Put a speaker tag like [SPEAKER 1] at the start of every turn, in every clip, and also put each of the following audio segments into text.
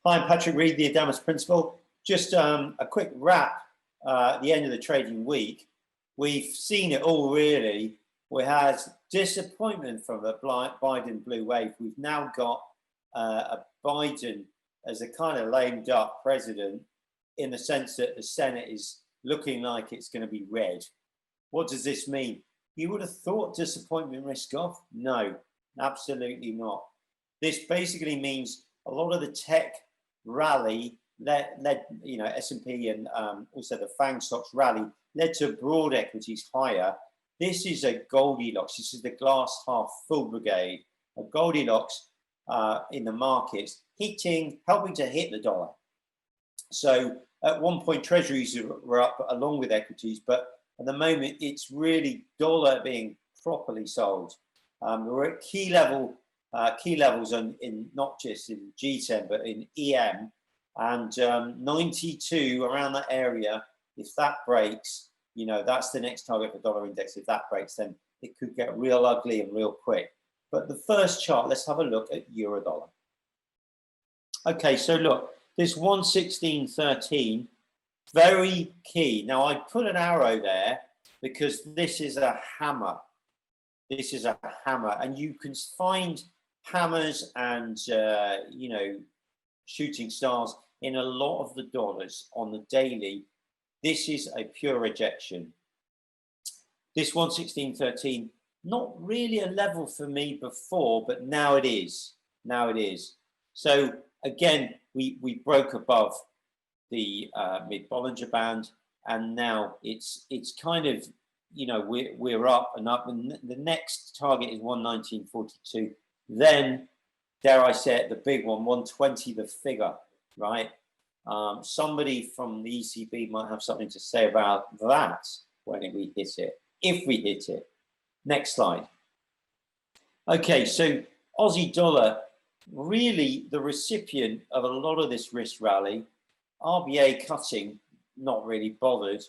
[SPEAKER 1] Hi, I'm Patrick Reed, the Adamas Principal. Just a quick wrap at the end of the trading week. We've seen it all really. We had disappointment from the Biden blue wave. We've now got a Biden as a kind of lame duck president in the sense that the Senate is looking like it's going to be red. What does this mean? You would have thought disappointment risk off? No, absolutely not. This basically means a lot of the tech rally led S&P and also the FANG stocks rally led to broad equities higher. This is a Goldilocks. This is the glass half full brigade. A Goldilocks in the markets helping to hit the dollar. So at one point, treasuries were up along with equities, but at the moment, it's really dollar being properly sold. We're at key levels in not just in G10 but in EM, and 92 around that area. If that breaks, that's the next target for dollar index. If that breaks, then it could get real ugly and real quick. But the first chart, let's have a look at euro dollar. Okay, so look, this 116.13, very key. Now I put an arrow there because this is a hammer. This is a hammer, and you can find hammers and shooting stars in a lot of the dollars on the daily. This is a pure rejection. This 116.13, not really a level for me before, but now it is. Now it is. So again, we broke above the mid-Bollinger Band, and now it's kind of, we're up and up, and the next target is 119.42. Then, dare I say it, the big one, 120, the figure, right? Somebody from the ECB might have something to say about that when we hit it, if we hit it. Next slide. Okay, so Aussie dollar, really the recipient of a lot of this risk rally. RBA cutting, not really bothered.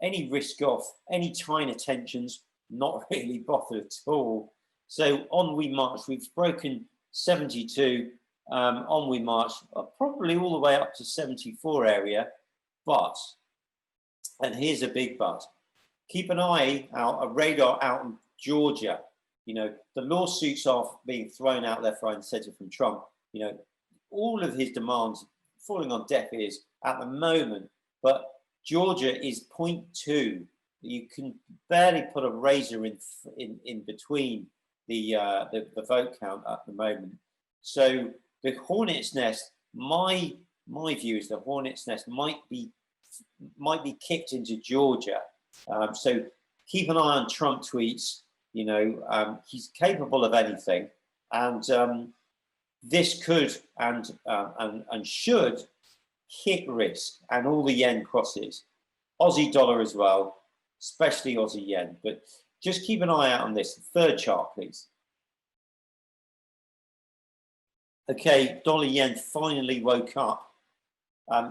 [SPEAKER 1] Any risk off, any China tensions, not really bothered at all. So on we march. We've broken 72. On we march, probably all the way up to 74 area. But, and here's a big but, keep an eye out, a radar out in Georgia. The lawsuits are being thrown out left, right, and centre from Trump. All of his demands falling on deaf ears at the moment. But Georgia is 0.2. You can barely put a razor in between the vote count at the moment. So the hornet's nest, my view is the hornet's nest might be kicked into Georgia. So keep an eye on Trump tweets. He's capable of anything, and this could and should hit risk, and all the yen crosses, Aussie dollar as well, especially Aussie yen. But just keep an eye out on this. Third chart, please. Okay, dollar yen finally woke up.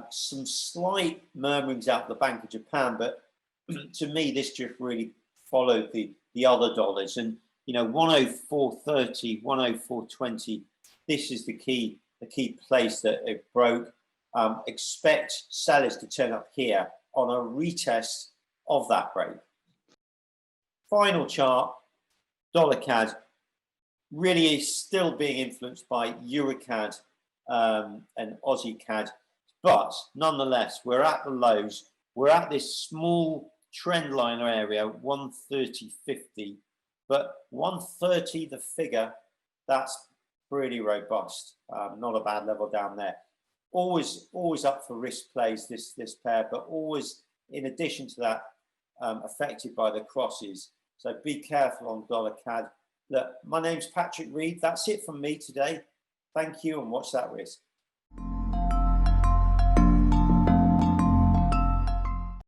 [SPEAKER 1] Some slight murmurings out the Bank of Japan, but to me, this just really followed the other dollars. And 104.30, 104.20. This is the key place that it broke. Expect sellers to turn up here on a retest of that break. Final chart, dollar CAD really is still being influenced by Euro CAD and Aussie CAD, but nonetheless, we're at the lows. We're at this small trend liner area, 130.50, but 130, the figure, that's pretty robust. Not a bad level down there. Always up for risk plays, this pair, but always in addition to that, affected by the crosses. So be careful on dollar CAD. Look, my name's Patrick Reed. That's it from me today. Thank you, and watch that risk.